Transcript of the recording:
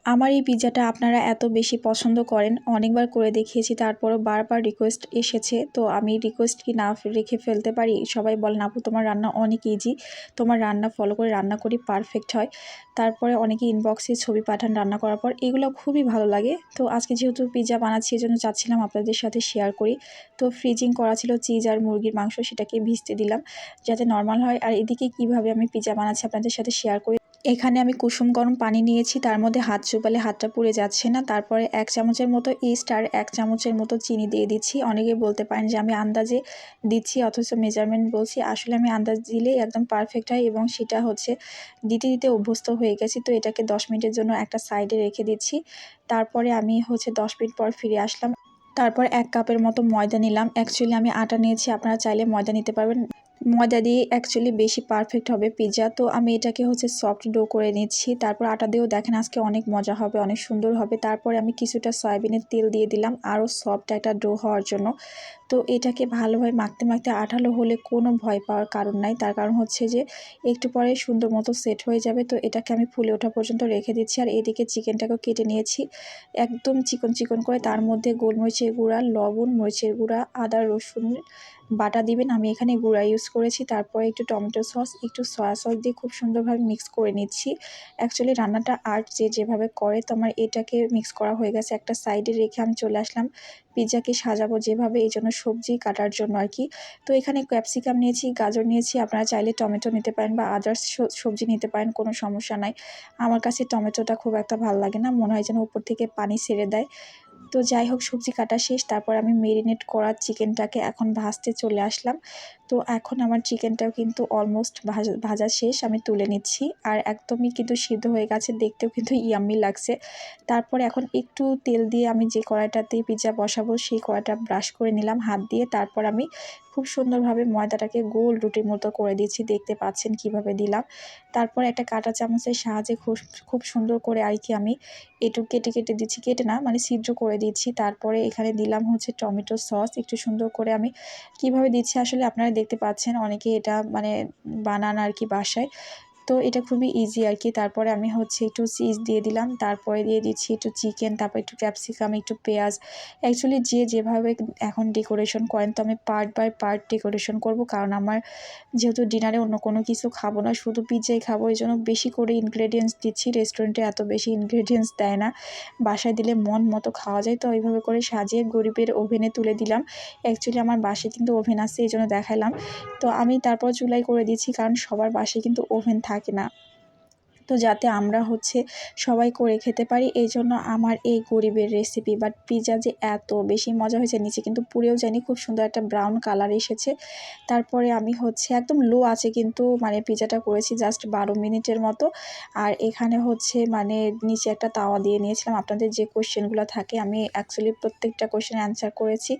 আমার এই পিৎজাটা আপনারা এত বেশি পছন্দ করেন, অনেকবার করে দেখিয়েছি, তারপরও বারবার রিকোয়েস্ট এসেছে। তো আমি রিকোয়েস্ট কি না রেখে ফেলতে পারি? সবাই বলেন, আপু তোমার রান্না অনেক ইজি, তোমার রান্না ফলো করে রান্না করি পারফেক্ট হয়। তারপরে অনেকে ইনবক্সে ছবি পাঠান রান্না করার পর, এগুলো খুবই ভালো লাগে। তো আজকে যেহেতু পিৎজা বানাচ্ছি, এই জন্য চাচ্ছিলাম আপনাদের সাথে শেয়ার করি। তো ফ্রিজিং করা ছিল চিজ আর মুরগির মাংস, সেটাকে ভিজতে দিলাম যাতে নর্মাল হয়। আর এদিকে কিভাবে আমি পিৎজা বানাচ্ছি আপনাদের সাথে শেয়ার করি। এখানে আমি কুসুম গরম পানি নিয়েছি, তার মধ্যে হাত চুবালে হাতটা পুড়ে যাচ্ছে না। তারপরে 1 চামচের মতো ইস্ট আর 1 চামচের মতো চিনি দিয়ে দিচ্ছি। অনেকে বলতে পারেন যে আমি আন্দাজে দিচ্ছি অথচ মেজারমেন্ট বলছি। আসলে আমি আন্দাজ দিলেই একদম পারফেক্ট হয় এবং সেটা হচ্ছে দিতে দিতে অভ্যস্ত হয়ে গেছি। তো এটাকে 10 মিনিটের জন্য একটা সাইডে রেখে দিচ্ছি। তারপরে আমি হচ্ছে 10 মিনিট পর ফিরে আসলাম। তারপর 1 কাপের মতো ময়দা নিলাম। অ্যাকচুয়ালি আমি আটা নিয়েছি, আপনারা চাইলে ময়দা নিতে পারবেন। ময়দা দিয়ে অ্যাকচুয়ালি বেশি পারফেক্ট হবে পিৎজা। তো আমি এটাকে হচ্ছে সফট ডো করে নিচ্ছি। তারপর আটা দিয়েও দেখেন আজকে অনেক মজা হবে, অনেক সুন্দর হবে। তারপরে আমি কিছুটা সয়াবিনের তেল দিয়ে দিলাম আরও সফট একটা ডো হওয়ার জন্য। তো এটাকে ভালোভাবে মাখতে মাখতে আঠালো হলে কোনো ভয় পাওয়ার কারণ নাই। তার কারণ হচ্ছে যে একটু পরে সুন্দর মতো সেট হয়ে যাবে। তো এটাকে আমি ফুলে ওঠা পর্যন্ত রেখে দিচ্ছি। আর এদিকে চিকেনটাকেও কেটে নিয়েছি একদম চিকন চিকন করে। তার মধ্যে গোলমরিচের গুঁড়া, লবণ, মরিচের গুঁড়া, আদা রসুন বাটা দিবেন। আমি এখানে গুঁড়া ইউজ করেছি। তারপরে একটু টমেটো সস, একটু সয়া সস দিয়ে খুব সুন্দরভাবে মিক্স করে নিচ্ছি। অ্যাকচুয়ালি রান্নাটা আর্ট, যে যেভাবে করে। তো আমার এটাকে মিক্স করা হয়ে গেছে, একটা সাইডে রেখে আমি চলে আসলাম পিৎজাকে সাজাবো যেভাবে, এই জন্য সবজি কাটার জন্য আর কি। তো এখানে ক্যাপসিকাম নিয়েছি, গাজর নিয়েছি, আপনারা চাইলে টমেটো নিতে পারেন বা আদার্স সবজি নিতে পারেন, কোনো সমস্যা নাই। আমার কাছে টমেটোটা খুব একটা ভালো লাগে না, মনে হয় যেন উপর থেকে পানি ছেড়ে দেয়। তো যাই হোক, সবজি কাটা শেষ। তারপর আমি মেরিনেট করা চিকেনটাকে এখন ভাজতে চলে আসলাম। তো এখন আমার চিকেনটাও কিন্তু অলমোস্ট ভাজা শেষ, আমি তুলে নিচ্ছি। আর একদমই কিন্তু সিদ্ধ হয়ে গেছে, দেখতেও কিন্তু ইয়াম্মি লাগছে। তারপরে এখন একটু তেল দিয়ে আমি যে কড়াইটাতে পিৎজা বসাবো সেই কড়াইটা ব্রাশ করে নিলাম হাত দিয়ে। তারপর আমি খুব সুন্দরভাবে ময়দাটাকে গোল রুটির মতো করে দিচ্ছি, দেখতে পাচ্ছেন কিভাবে দিলাম। তারপর একটা কাঁটা চামচের সাহায্যে খুব খুব সুন্দর করে আর কি আমি একটু কেটে কেটে দিচ্ছি, কেটে না মানে ছিদ্র করে দিচ্ছি। তারপরে এখানে দিলাম হচ্ছে টমেটো সস, একটু সুন্দর করে আমি কিভাবে দিচ্ছি আসলে আপনারা দেখতে পাচ্ছেন, অনেকে এটা মানে বানান আর কি বাসায়। তো এটা খুবই ইজি আর কি। তারপরে আমি হচ্ছে একটু চিজ দিয়ে দিলাম, তারপরে দিয়ে দিচ্ছি একটু চিকেন, তারপর একটু ক্যাপসিকাম, একটু পেঁয়াজ। অ্যাকচুয়ালি যে যেভাবে এখন ডেকোরেশন করেন, তো আমি পার্ট বাই পার্ট ডেকোরেশন করব, কারণ আমার যেহেতু ডিনারে অন্য কোনো কিছু খাবো না, শুধু পিৎজাই খাবো, এই জন্য বেশি করে ইনগ্রেডিয়েন্টস দিচ্ছি। রেস্টুরেন্টে এত বেশি ইনগ্রেডিয়েন্টস দেয় না, বাসায় দিলে মন মতো খাওয়া যায়। তো এইভাবে করে সাজিয়ে গরিবের ওভেনে তুলে দিলাম। অ্যাকচুয়ালি আমার বাসায় কিন্তু ওভেন আছে, এই জন্য দেখালাম। তো আমি তারপর চুলায় করে দিচ্ছি, কারণ সবার বাসায় কিন্তু ওভেন থাকে না। তো যাতে আমরা হচ্ছে সবাই করে খেতে পারি, এই জন্য আমার এই গরিবের রেসিপি। বাট পিৎজা যে এত বেশি মজা হয়েছে, নিচে কিন্তু পুড়েও যায়নি, খুব সুন্দর একটা ব্রাউন কালার এসেছে। তারপরে আমি হচ্ছে একদম লো আছে কিন্তু মানে পিৎজাটা করেছি জাস্ট 12 মিনিটের মতো। আর এখানে হচ্ছে মানে নিচে একটা তাওয়া দিয়ে নিয়েছিলাম। আপনাদের যে কোয়েশ্চেনগুলো থাকে, আমি অ্যাকচুয়ালি প্রত্যেকটা কোয়েশ্চেনের অ্যান্সার করেছি।